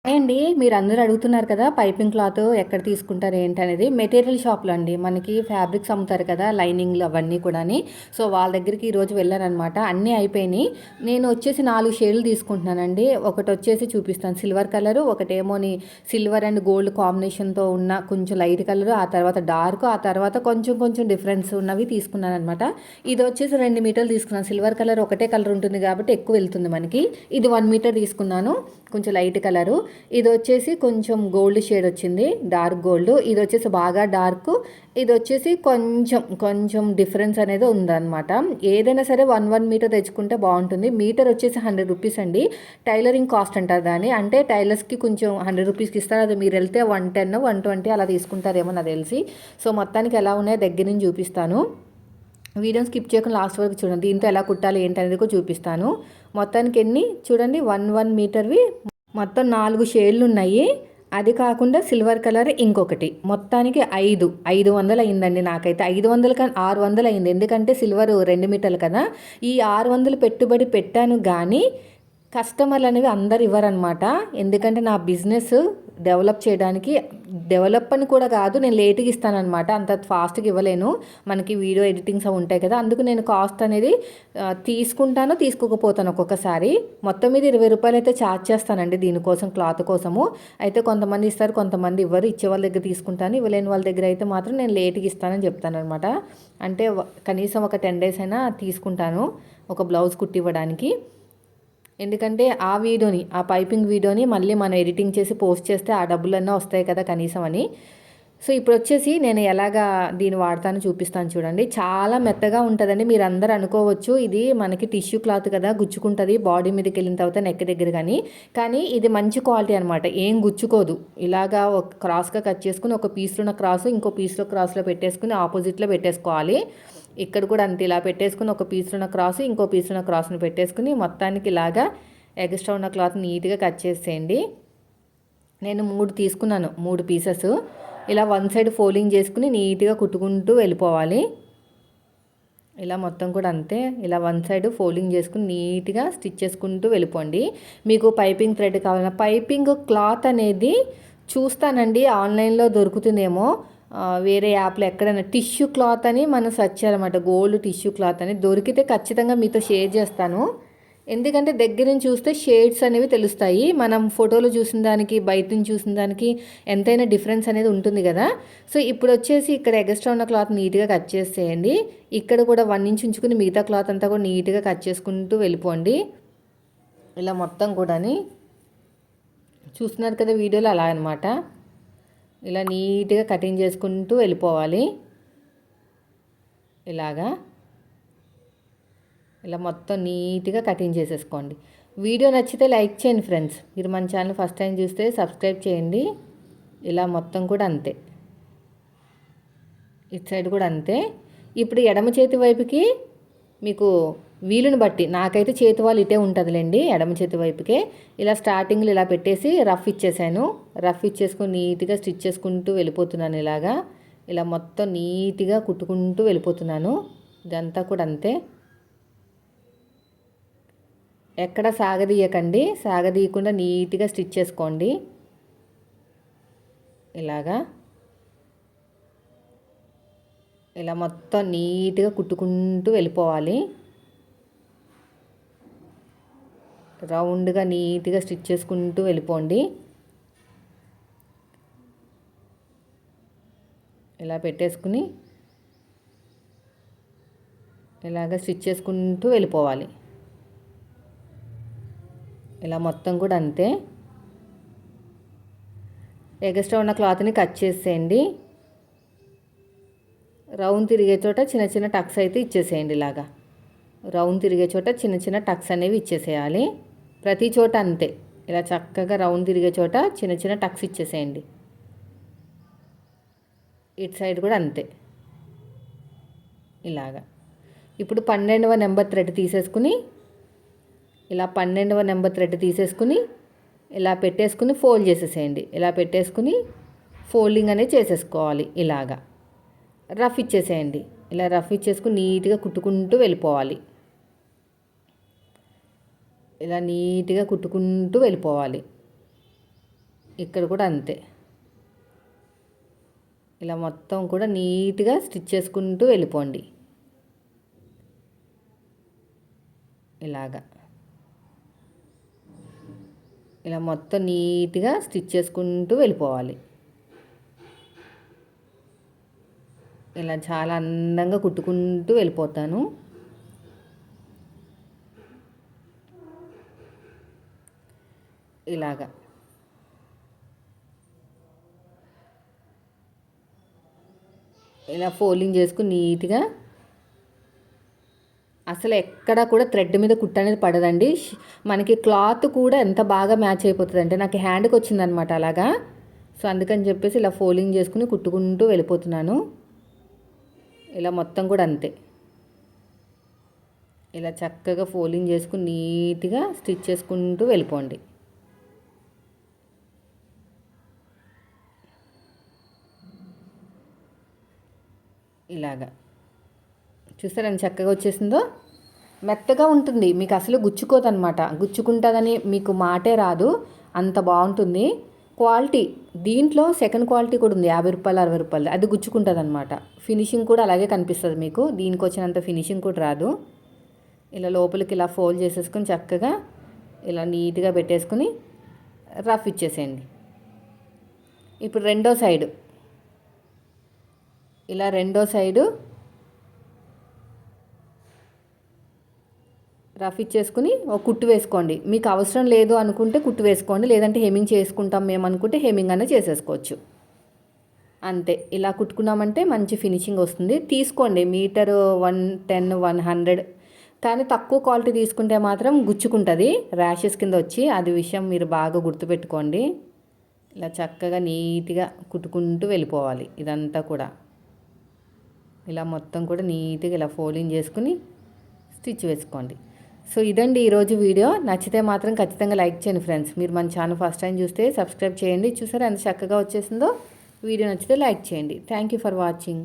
అండి మీరు అందరూ అడుగుతున్నారు కదా పైపింగ్ క్లాత్ ఎక్కడ తీసుకుంటారు ఏంటనేది మెటీరియల్ షాప్లో అండి మనకి ఫ్యాబ్రిక్స్ అమ్ముతారు కదా లైనింగ్లు అవన్నీ కూడాని. సో వాళ్ళ దగ్గరికి ఈరోజు వెళ్ళానమాట. అన్నీ అయిపోయినాయి. నేను వచ్చేసి 4 షేడ్లు తీసుకుంటున్నానండి. ఒకటి వచ్చేసి చూపిస్తాను సిల్వర్ కలరు, ఒకటేమోని సిల్వర్ అండ్ గోల్డ్ కాంబినేషన్తో ఉన్న కొంచెం లైట్ కలరు, ఆ తర్వాత డార్క్, ఆ తర్వాత కొంచెం కొంచెం డిఫరెన్స్ ఉన్నవి తీసుకున్నాను అనమాట. ఇది వచ్చేసి 2 మీటర్లు తీసుకున్నాను. సిల్వర్ కలర్ ఒకటే కలర్ ఉంటుంది కాబట్టి ఎక్కువ వెళ్తుంది మనకి. ఇది 1 మీటర్ తీసుకున్నాను, కొంచెం లైట్ కలరు. ఇది వచ్చేసి కొంచెం గోల్డ్ షేడ్ వచ్చింది, డార్క్ గోల్డ్. ఇది వచ్చేసి బాగా డార్క్, ఇది వచ్చేసి కొంచెం కొంచెం డిఫరెన్స్ అనేది ఉందన్నమాట. ఏదైనా సరే 1 మీటర్ తెచ్చుకుంటే బాగుంటుంది. మీటర్ వచ్చేసి 100 రూపీస్ అండి. టైలరింగ్ కాస్ట్ అంటారు దాన్ని. అంటే టైలర్స్కి కొంచెం 100 రూపీస్కి ఇస్తారు. అది మీరు వెళ్తే 110 120 అలా తీసుకుంటారేమో నాకు తెలిసి. సో మొత్తానికి ఎలా ఉన్నాయో దగ్గర నుంచి చూపిస్తాను. వీడియోని స్కిప్ చేయకుండా లాస్ట్ వరకు చూడండి. దీంతో ఎలా కుట్టాలి ఏంటనేది కూడా చూపిస్తాను. మొత్తానికి ఎన్ని చూడండి, 1 మీటర్వి మొత్తం 4 షేడ్లు ఉన్నాయి. అది కాకుండా సిల్వర్ కలర్ ఇంకొకటి. మొత్తానికి 500 అయిందండి. నాకైతే 500 కానీ 600 అయింది. ఎందుకంటే సిల్వర్ 2 మీటర్లు కదా. ఈ 600 పెట్టుబడి పెట్టాను కానీ కస్టమర్లు అనేవి అందరు ఇవ్వరనమాట. ఎందుకంటే నా బిజినెస్ డెవలప్ చేయడానికి, డెవలప్ అని కూడా కాదు, నేను లేట్గా ఇస్తానమాట. అంత ఫాస్ట్గా ఇవ్వలేను, మనకి వీడియో ఎడిటింగ్స్ అవి ఉంటాయి కదా. అందుకు నేను కాస్ట్ అనేది తీసుకుంటాను, తీసుకోకపోతాను ఒక్కొక్కసారి. మొత్తం మీద 20 రూపాయలు అయితే ఛార్జ్ చేస్తానండి దీనికోసం, క్లాత్ కోసము. అయితే కొంతమంది ఇస్తారు, కొంతమంది ఇవ్వరు. ఇచ్చే వాళ్ళ దగ్గర తీసుకుంటాను, ఇవ్వలేని వాళ్ళ దగ్గర అయితే మాత్రం నేను లేట్గా ఇస్తానని చెప్తాను అనమాట. అంటే కనీసం ఒక 10 డేస్ అయినా తీసుకుంటాను ఒక బ్లౌజ్ కుట్టివ్వడానికి. ఎందుకంటే ఆ వీడియోని, ఆ పైపింగ్ వీడియోని మళ్ళీ మనం ఎడిటింగ్ చేసి పోస్ట్ చేస్తే ఆ డబ్బులన్నా వస్తాయి కదా కనీసం అని. సో ఇప్పుడు వచ్చేసి నేను ఎలాగా దీన్ని వాడతాను చూపిస్తాను చూడండి. చాలా మెత్తగా ఉంటుందండి. మీరు అందరు అనుకోవచ్చు ఇది మనకి టిష్యూ క్లాత్ కదా గుచ్చుకుంటుంది బాడీ మీదకి వెళ్ళిన తర్వాత నెక్ దగ్గర, కానీ ఇది మంచి క్వాలిటీ అనమాట. ఏం గుచ్చుకోదు. ఇలాగా ఒక క్రాస్గా కట్ చేసుకుని ఒక పీస్లో ఉన్న క్రాస్ ఇంకో పీస్లో క్రాస్లో పెట్టేసుకుని ఆపోజిట్లో పెట్టేసుకోవాలి. ఇక్కడ కూడా అంతే, ఇలా పెట్టేసుకుని ఒక పీస్లో ఉన్న క్రాస్ ఇంకో పీస్లో ఉన్న క్రాస్ని పెట్టేసుకుని మొత్తానికి ఇలాగా ఎక్స్ట్రా ఉన్న క్లాత్ నీట్గా కట్ చేసేయండి. నేను 3 తీసుకున్నాను, 3 పీసెస్. ఇలా 1 సైడ్ ఫోల్డింగ్ చేసుకుని నీట్గా కుట్టుకుంటూ వెళ్ళిపోవాలి. ఇలా మొత్తం కూడా అంతే, ఇలా 1 సైడ్ ఫోల్డింగ్ చేసుకుని నీట్గా స్టిచ్ చేసుకుంటూ వెళ్ళిపోండి. మీకు పైపింగ్ థ్రెడ్ కావాలన్నా పైపింగ్ క్లాత్ అనేది చూస్తానండి, ఆన్లైన్లో దొరుకుతుందేమో వేరే యాప్లో ఎక్కడైనా. టిష్యూ క్లాత్ అని మనం సెర్చ్ చేయాలన్నమాట. గోల్డ్ టిష్యూ క్లాత్ అని దొరికితే ఖచ్చితంగా మీతో షేర్ చేస్తాను. ఎందుకంటే దగ్గర నుంచి చూస్తే షేడ్స్ అనేవి తెలుస్తాయి. మనం ఫోటోలో చూసిన దానికి బయట నుంచి చూసిన దానికి ఎంతైనా డిఫరెన్స్ అనేది ఉంటుంది కదా. సో ఇప్పుడు వచ్చేసి ఇక్కడ ఎక్స్ట్రా ఉన్న క్లాత్ నీట్గా కట్ చేసేయండి. ఇక్కడ కూడా 1 ఇంచ్ ఉంచుకుని మిగతా క్లాత్ అంతా కూడా నీట్గా కట్ చేసుకుంటూ వెళ్ళిపోండి. ఇలా మొత్తం కూడాని చూస్తున్నారు కదా వీడియోలో, అలా అనమాట. ఇలా నీట్గా కటింగ్ చేసుకుంటూ వెళ్ళిపోవాలి. ఇలాగా ఇలా మొత్తం నీట్గా కటింగ్ చేసేసుకోండి. వీడియో నచ్చితే లైక్ చేయండి ఫ్రెండ్స్. మీరు మన ఛానల్ ఫస్ట్ టైం చూస్తే సబ్స్క్రైబ్ చేయండి. ఇలా మొత్తం కూడా అంతే, ఇటు సైడ్ కూడా అంతే. ఇప్పుడు ఎడమ చేతి వైపుకి మీకు వీలుని బట్టి, నాకైతే చేతి వాళ్ళు ఇటే ఉంటుందిలేండి ఎడమ చేతి వైపుకే. ఇలా స్టార్టింగ్లో ఇలా పెట్టేసి రఫ్ ఇచ్చేసాను. రఫ్ ఇచ్చేసుకొని నీట్గా స్టిచ్ చేసుకుంటూ వెళ్ళిపోతున్నాను. ఇలాగా ఇలా మొత్తం నీట్గా కుట్టుకుంటూ వెళ్ళిపోతున్నాను. ఇదంతా కూడా అంతే, ఎక్కడ సాగదీయకండి. సాగదీయకుండా నీట్గా స్టిచ్ చేసుకోండి. ఇలాగా ఇలా మొత్తం నీట్గా కుట్టుకుంటూ వెళ్ళిపోవాలి. రౌండ్గా నీట్గా స్టిచ్ చేసుకుంటూ వెళ్ళిపోండి. ఇలా పెట్టేసుకుని ఇలాగ స్టిచ్ చేసుకుంటూ వెళ్ళిపోవాలి. ఇలా మొత్తం కూడా అంతే. ఎక్స్ట్రా ఉన్న క్లాత్ని కట్ చేసేయండి. రౌండ్ తిరిగే చోట చిన్న చిన్న టక్స్ అయితే ఇచ్చేసేయండి. ఇలాగా రౌండ్ తిరిగే చోట చిన్న చిన్న టక్స్ అనేవి ఇచ్చేసేయాలి. ప్రతి చోట అంతే, ఇలా చక్కగా రౌండ్ తిరిగే చోట చిన్న చిన్న టక్స్ ఇచ్చేసేయండి. ఇటు సైడ్ కూడా అంతే. ఇలాగా ఇప్పుడు 12వ నెంబర్ థ్రెడ్ తీసేసుకుని, ఇలా 12వ నెంబర్ థ్రెడ్ తీసేసుకుని ఇలా పెట్టేసుకుని ఫోల్డ్ చేసేసేయండి. ఇలా పెట్టేసుకుని ఫోల్డింగ్ అనేది చేసేసుకోవాలి. ఇలాగా రఫ్ ఇచ్చేసేయండి. ఇలా రఫ్ ఇచ్చేసుకుని నీట్గా కుట్టుకుంటూ వెళ్ళిపోవాలి. ఇలా నీట్గా కుట్టుకుంటూ వెళ్ళిపోవాలి. ఇక్కడ కూడా అంతే. ఇలా మొత్తం కూడా నీట్గా స్టిచ్ చేసుకుంటూ వెళ్ళిపోండి. ఇలాగా ఇలా మొత్తం నీట్గా స్టిచ్ చేసుకుంటూ వెళ్ళిపోవాలి. ఇలా చాలా అందంగా కుట్టుకుంటూ వెళ్ళిపోతాను. ఇలాగా ఇలా ఫోల్డింగ్ చేసుకుని నీట్గా, అసలు ఎక్కడ కూడా థ్రెడ్ మీద కుట్టు అనేది పడదండి. మనకి క్లాత్ కూడా ఎంత బాగా మ్యాచ్ అయిపోతుంది అంటే, నాకు హ్యాండ్కి వచ్చిందనమాట అలాగా. సో అందుకని చెప్పేసి ఇలా ఫోల్డింగ్ చేసుకుని కుట్టుకుంటూ వెళ్ళిపోతున్నాను. ఇలా మొత్తం కూడా అంతే. ఇలా చక్కగా ఫోల్డింగ్ చేసుకుని నీట్గా స్టిచ్ చేసుకుంటూ వెళ్ళిపోండి. ఇలాగా చూస్తారా చక్కగా వచ్చేసిందో. మెత్తగా ఉంటుంది, మీకు అసలు గుచ్చుకోదనమాట. గుచ్చుకుంటుందని మీకు మాటే రాదు, అంత బాగుంటుంది క్వాలిటీ. దీంట్లో సెకండ్ క్వాలిటీ కూడా ఉంది, 50 రూపాయలు 60 రూపాయలు. అది గుచ్చుకుంటుంది అనమాట. ఫినిషింగ్ కూడా అలాగే కనిపిస్తుంది మీకు, దీనికి వచ్చినంత ఫినిషింగ్ కూడా రాదు. ఇలా లోపలికి ఇలా ఫోల్డ్ చేసేసుకొని చక్కగా ఇలా నీట్గా పెట్టేసుకుని రఫ్ ఇచ్చేసేయండి. ఇప్పుడు రెండో సైడు ఇలా రెండో సైడు రఫ్ ఇచ్చేసుకుని ఒక కుట్టు వేసుకోండి. మీకు అవసరం లేదు అనుకుంటే కుట్టు వేసుకోండి, లేదంటే హెమ్మింగ్ చేసుకుంటాం మేము అనుకుంటే హెమ్మింగ్ అనే చేసేసుకోవచ్చు. అంతే, ఇలా కుట్టుకున్నామంటే మంచి ఫినిషింగ్ వస్తుంది. తీసుకోండి మీటరు 110 100, కానీ తక్కువ క్వాలిటీ తీసుకుంటే మాత్రం గుచ్చుకుంటుంది, ర్యాషెస్ కింద వచ్చి. అది విషయం మీరు బాగా గుర్తుపెట్టుకోండి. ఇలా చక్కగా నీట్గా కుట్టుకుంటూ వెళ్ళిపోవాలి. ఇదంతా కూడా ఇలా మొత్తం కూడా నీట్గా ఇలా ఫోల్డింగ్ చేసుకుని స్టిచ్ వేసుకోండి. సో ఇదండి ఈరోజు వీడియో. నచ్చితే మాత్రం ఖచ్చితంగా లైక్ చేయండి ఫ్రెండ్స్. మీరు మన ఛానల్ ఫస్ట్ టైం చూస్తే సబ్స్క్రైబ్ చేయండి. చూసారా ఎంత చక్కగా వచ్చేసిందో. వీడియో నచ్చితే లైక్ చేయండి. Thank you for watching.